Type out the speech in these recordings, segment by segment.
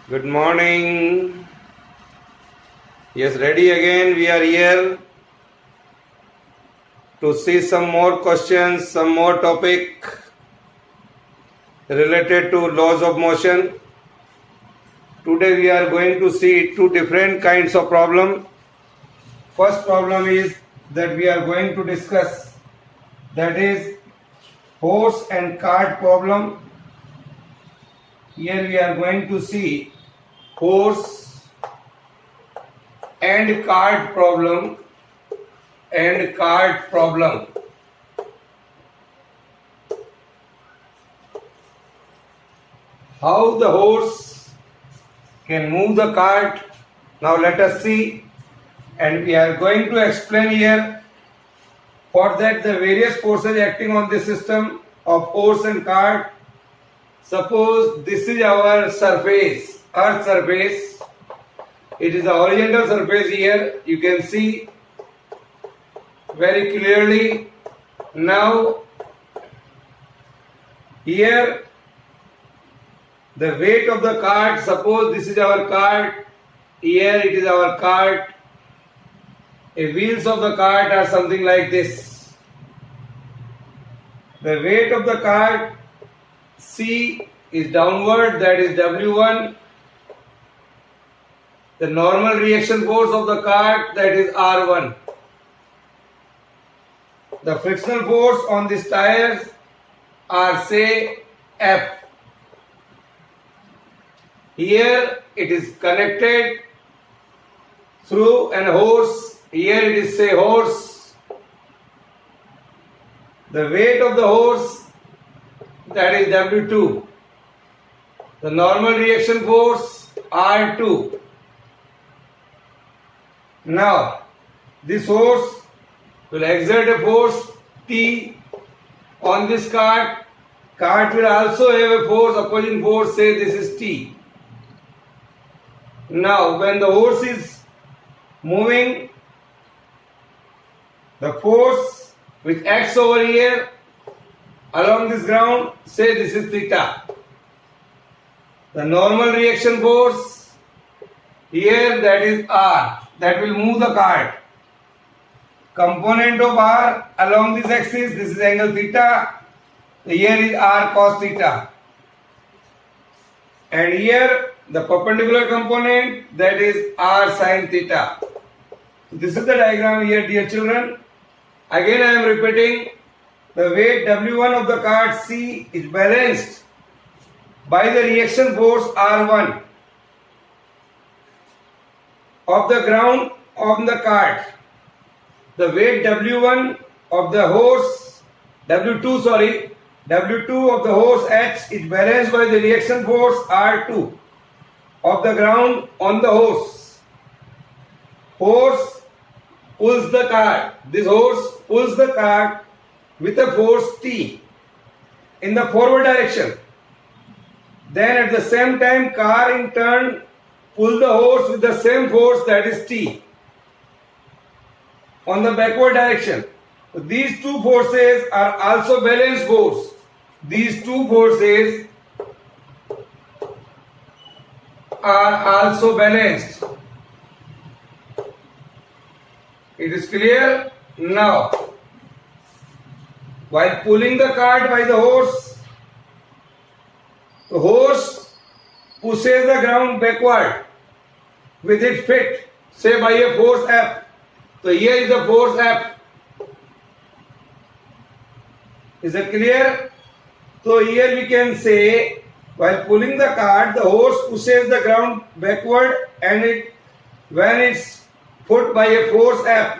Good morning. Yes, ready again. We are here to see some more questions, some more topic related to laws of motion. Today we are going to see two different kinds of problem. First problem is that we are going to discuss, that is horse and cart problem. Here we are going to see horse and cart problem how the horse can move the cart. Now let us see, and we are going to explain here. For that, the various forces acting on the system of horse and cart. Suppose this is our surface, earth surface. It is a horizontal surface here. You can see very clearly. Now here the weight of the cart, suppose this is our cart, here it is our cart. The wheels of the cart are something like this. The weight of the cart C is downward, that is W1. The normal reaction force of the cart, that is R1. The frictional force on these tires are, say, F. Here it is connected through an horse. Here it is, say, horse. The weight of the horse, that is W2. The normal reaction force R2. Now this horse will exert a force T on this cart. Cart will also have a force, opposing force, say this is T. Now when the horse is moving, the force which acts over here along this ground, say this is theta. The normal reaction force here, that is R, that will move the cart. Component of R along this axis, this is angle theta. Here is R cos theta. And here the perpendicular component, that is R sin theta. This is the diagram here, dear children. Again I am repeating, the weight W1 of the cart C is balanced by the reaction force R1 of the ground on the cart. The weight W1 of the horse, W2 of the horse H is balanced by the reaction force R2 of the ground on the horse. Horse pulls the cart. This horse pulls the cart with a force T in the forward direction. Then at the same time, car in turn pull the horse with the same force, that is T, on the backward direction. So these two forces are also balanced force. These two forces are also balanced. It is clear? Now, while pulling the cart by the horse pushes the ground backward with its feet, say by a force F. So here is the force F. Is it clear? So here we can say, while pulling the cart, the horse pushes the ground backward, and when it's put by a force F,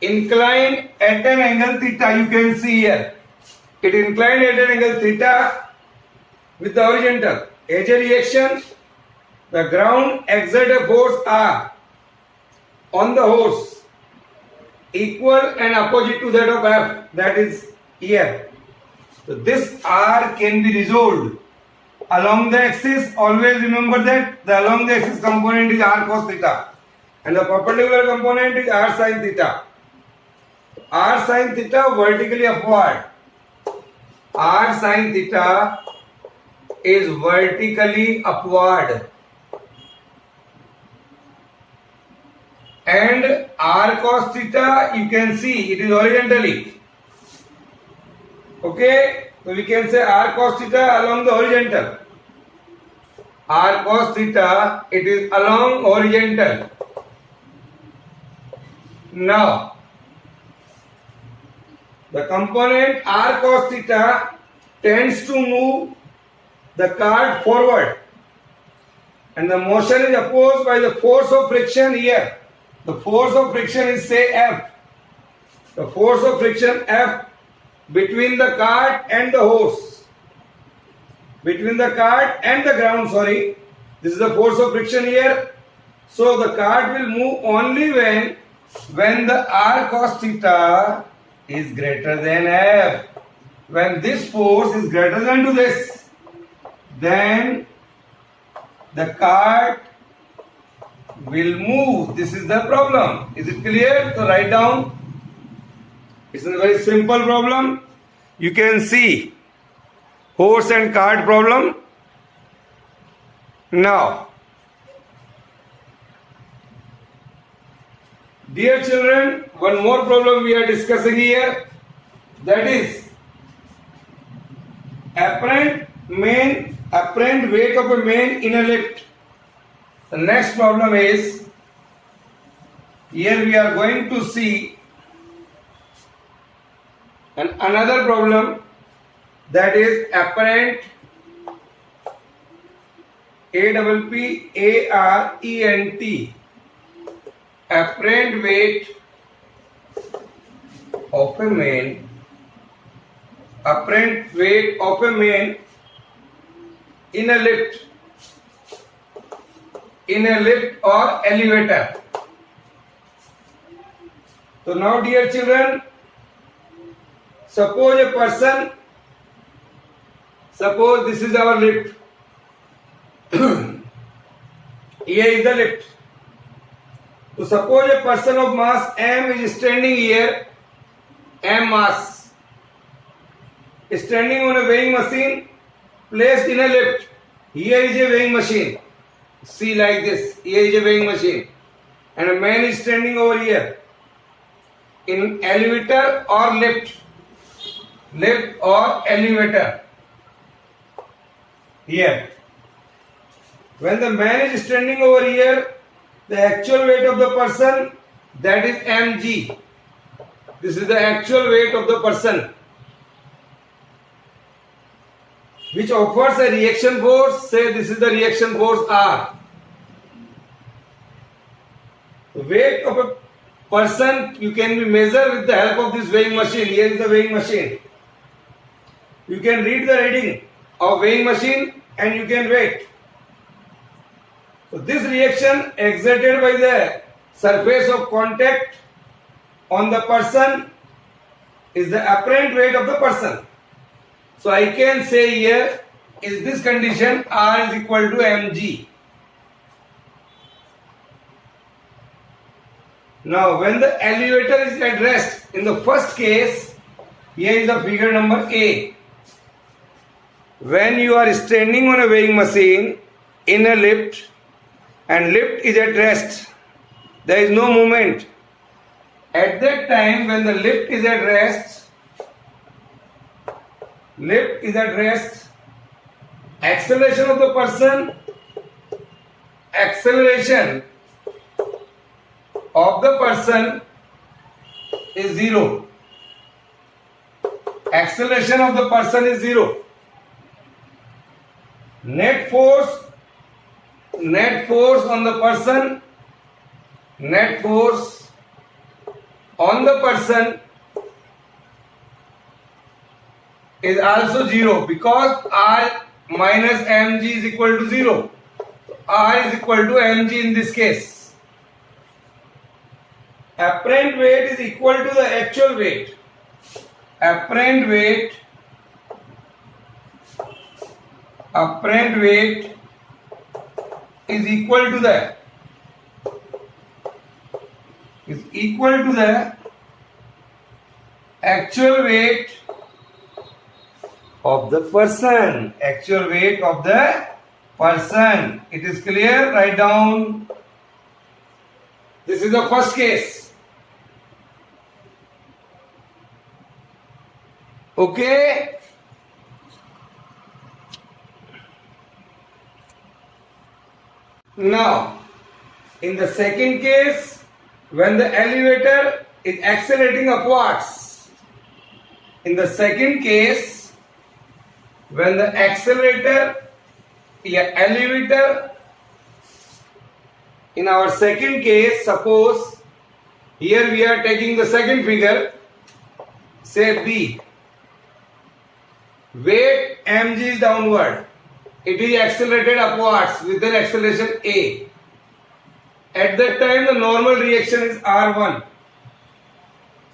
inclined at an angle theta, you can see here. It inclined at an angle theta with the horizontal. As a reaction, the ground exerts a force R on the horse equal and opposite to that of F, that is here. So this R can be resolved along the axis. Always remember that the along the axis component is R cos theta and the perpendicular component is R sin theta. R sin theta vertically upward. R sin theta is vertically upward. and r cos theta, you can see it is horizontally. Okay, so we can say r cos theta along the horizontal. R cos theta, it is along horizontal. Now, the component r cos theta tends to move the card forward, and the motion is opposed by the force of friction here. The force of friction is, say, F. The force of friction F between the cart and the hose. Between the cart and the ground, sorry. This is the force of friction here. So the cart will move only when the r cos theta is greater than F. When this force is greater than to this, then the cart will move. This is the problem. Is it clear? So write down. It's a very simple problem. You can see horse and cart problem. Now, dear children, one more problem we are discussing here, that is apparent weight of a man in a lift. The next problem is, here we are going to see another problem, that is apparent APPARENT, apparent weight of a man, apparent weight of a man in a lift or elevator. So now, dear children, suppose this is our lift. Here is the lift. So suppose a person of mass m is standing here, m mass, standing on a weighing machine placed in a lift. Here is a weighing machine. See, like this. Here is a weighing machine, and a man is standing over here in elevator or lift or elevator. Here, when the man is standing over here, the actual weight of the person, that is mg. This is the actual weight of the person, which offers a reaction force. Say this is the reaction force R. The weight of a person you can be measured with the help of this weighing machine. Here is the weighing machine. You can read the reading of weighing machine and you can weigh. So this reaction exerted by the surface of contact on the person is the apparent weight of the person. So I can say here, is this condition R is equal to mg. Now when the elevator is at rest, in the first case, here is the figure number A. When you are standing on a weighing machine in a lift and lift is at rest, there is no movement. At that time when the lift is at rest, acceleration of the person is zero. Acceleration of the person is zero. Net force on the person is also zero, because R minus mg is equal to 0. R is equal to mg in this case. Apparent weight is equal to the actual weight. Apparent weight is equal to the actual weight of the person. Actual weight of the person. It is clear? Write down. This is the first case. Okay. Now, in the second case, when the elevator is accelerating upwards, in the second case, when the elevator, in our second case, suppose here we are taking the second figure, say B, weight mg is downward, it is accelerated upwards with an acceleration A. At that time the normal reaction is R1.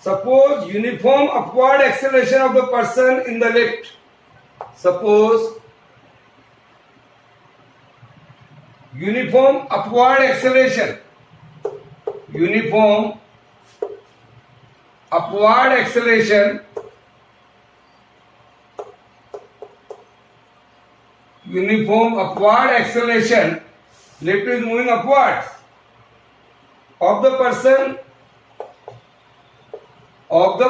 Suppose uniform upward acceleration of the person in the lift. Suppose uniform upward acceleration. Uniform upward acceleration. Uniform upward acceleration. Lift is moving upwards. Of the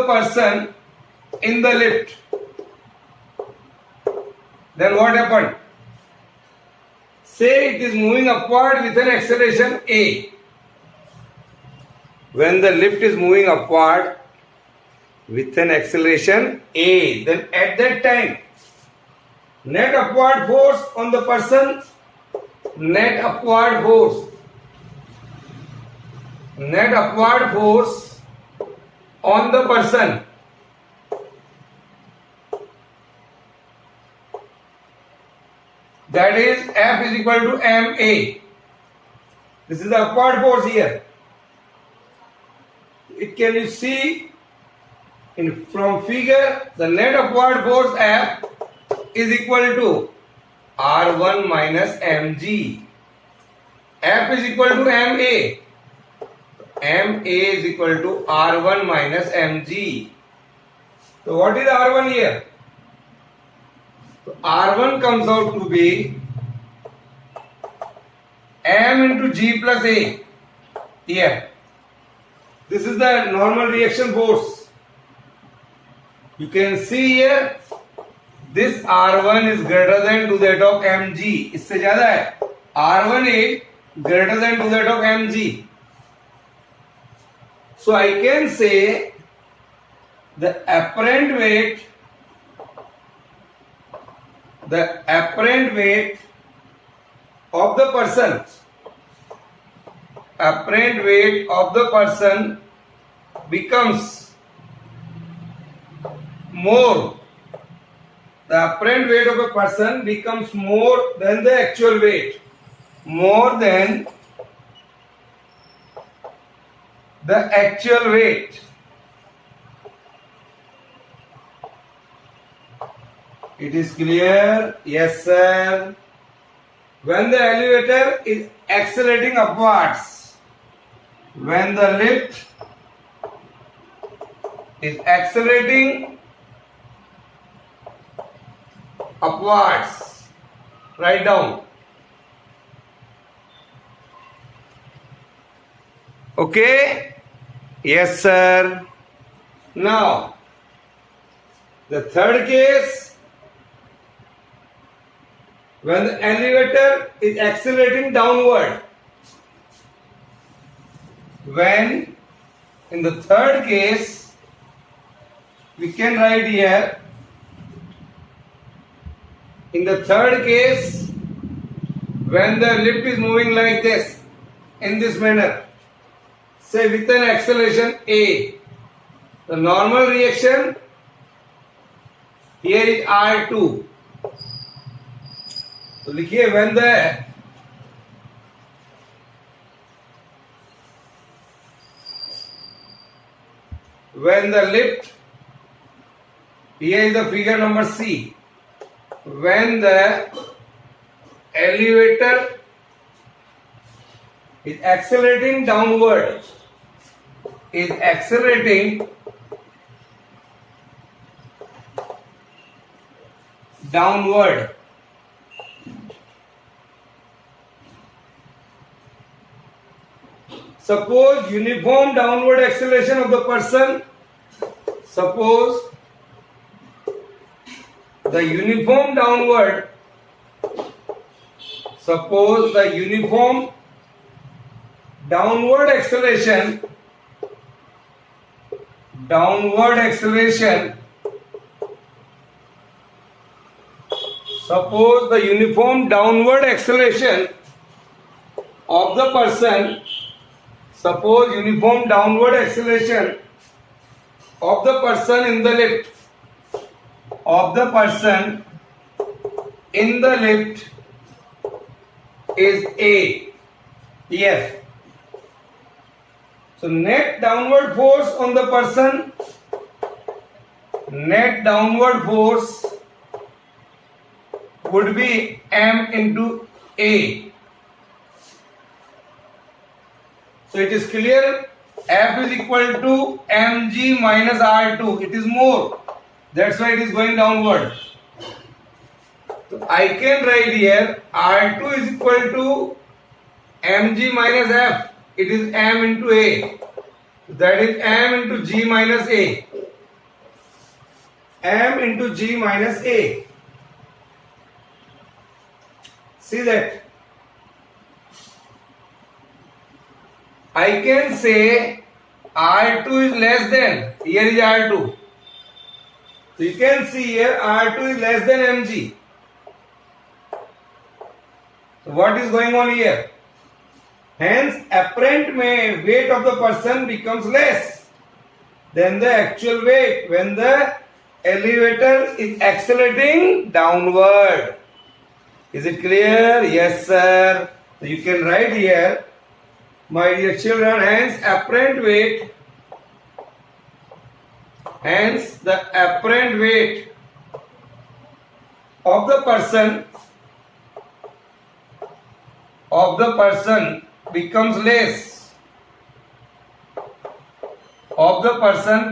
person in the lift. Then what happened? Say it is moving upward with an acceleration A. When the lift is moving upward with an acceleration A, then at that time net upward force on the person, net upward force on the person that is F is equal to ma. This is the upward force here. It can you see from figure, the net upward force F is equal to R1 minus mg. F is equal to ma. ma is equal to R1 minus mg. So what is R1 here? So R1 comes out to be m into g plus a here. This is the normal reaction force. You can see here this R1 is greater than to that of mg. इससे ज़्यादा है. R1 is greater than to that of mg. So I can say the apparent weight of the person becomes more. The apparent weight of a person becomes more than the actual weight. More than the actual weight. It is clear? Yes, sir. When the elevator is accelerating upwards, when the lift is accelerating upwards, write down. Okay? Yes, sir. Now, the third case, when the elevator is accelerating downward. When, in the third case, we can write here, in the third case, when the lift is moving like this, in this manner, say with an acceleration A, the normal reaction here is R2. तो लिखिए when the lift, here is the figure number C, when the elevator is accelerating downward, suppose uniform downward acceleration of the person, suppose the uniform downward acceleration suppose the uniform downward acceleration of the person, suppose uniform downward acceleration of the person in the lift, is A. Yes. So net downward force on the person, would be M into A. So it is clear, F is equal to mg minus R2. It is more. That's why it is going downward. So I can write here R2 is equal to mg minus F. It is M into A. That is M into G minus A. M into G minus A. See that? I can say R2 is less than, here is R2. So you can see here R2 is less than mg. So what is going on here? Hence apparent weight of the person becomes less than the actual weight when the elevator is accelerating downward. Is it clear? Yes, sir. So you can write here, my dear children, hence the apparent weight of the person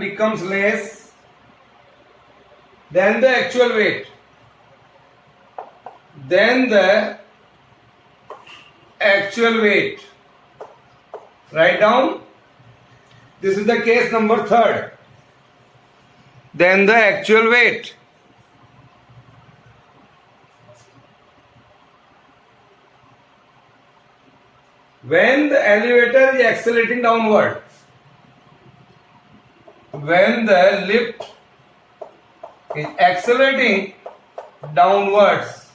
becomes less than the actual weight. Write down. This is the case number 3rd. Then the actual weight. When the elevator is accelerating downward, when the lift is accelerating downwards,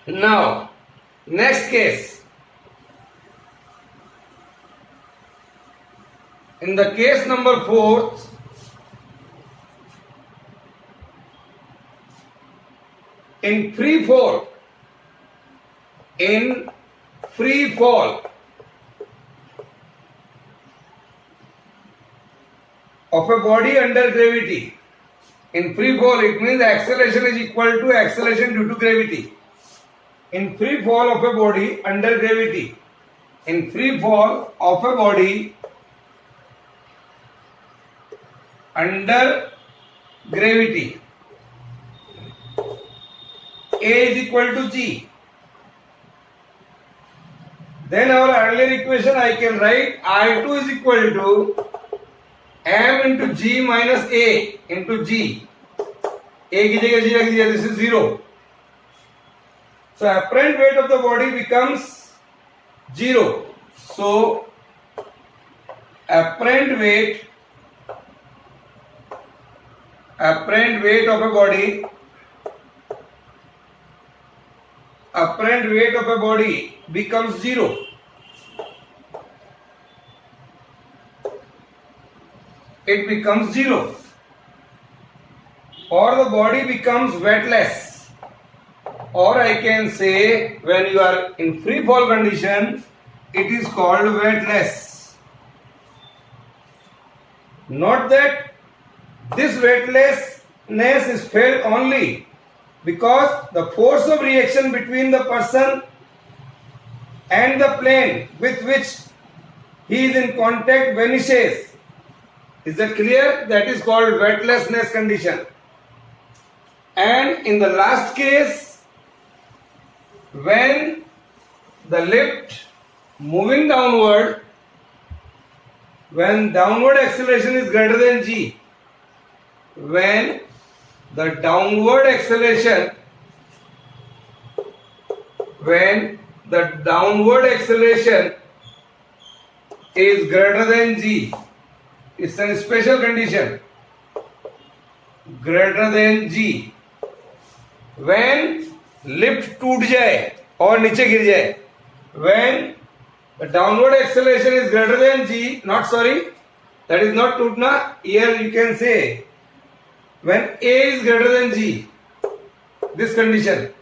now next case, in the case number 4th, in free fall of a body under gravity. In free fall, it means acceleration is equal to acceleration due to gravity. In free fall of a body under gravity, in free fall of a body under gravity, A is equal to G. Then our earlier equation I can write R2 is equal to M into G minus A into G. A की जगह G रख दिया, this is 0. So apparent weight of the body becomes 0. So apparent weight of a body becomes 0. It becomes 0. Or the body becomes weightless. Or I can say, when you are in free fall condition, it is called weightless. Note that this weightlessness is felt only because the force of reaction between the person and the plane with which he is in contact vanishes. Is that clear? That is called weightlessness condition. And in the last case, when the lift moving downward, when downward acceleration is greater than g, when the downward acceleration, when the downward acceleration is greater than g, it's a special condition, greater than g, when lift टूट जाए और नीचे गिर जाए, when the downward acceleration is greater than g, not sorry, that is not टूटना, here you can say when a is greater than g, this condition,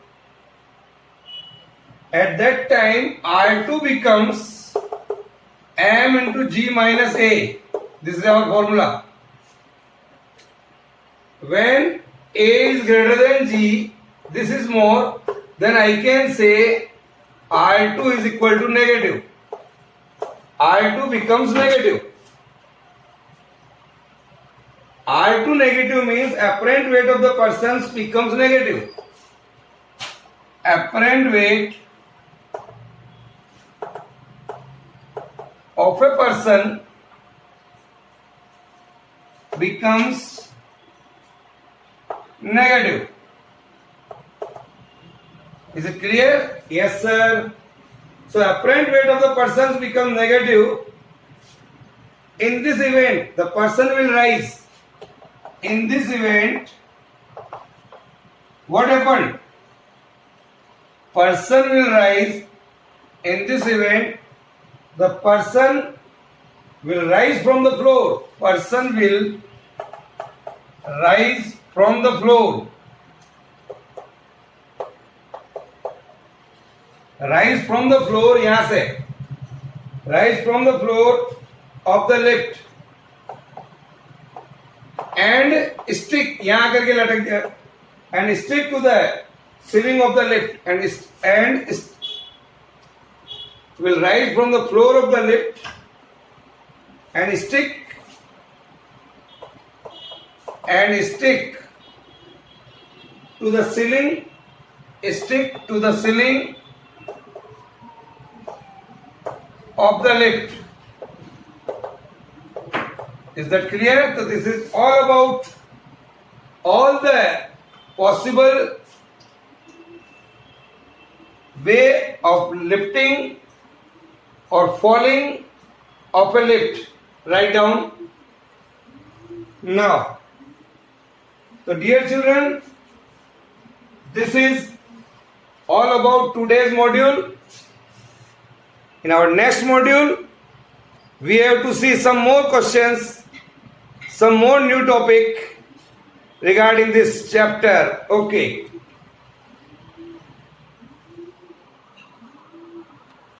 at that time r2 becomes m into g minus a. This is our formula. When a is greater than g, this is more, then I can say R2 is equal to negative. R2 becomes negative. R2 negative means apparent weight of the persons becomes negative. Apparent weight of a person becomes negative. Is it clear? Yes, sir. So apparent weight of the persons becomes negative. In this event, the person will rise. In this event, what happened? Person will rise. In this event, the person will rise from the floor. Person will rise from the floor. Rise from the floor, यहाँ से rise from the floor of the lift and stick, यहाँ करके लटक दिया, and stick to the ceiling of the lift and will rise from the floor of the lift and stick to the ceiling, stick to the ceiling of the lift. Is that clear? So this is all about all the possible way of lifting or falling of a lift. Write down. Now, so dear children, this is all about today's module. In our next module, we have to see some more questions, some more new topic regarding this chapter. Okay.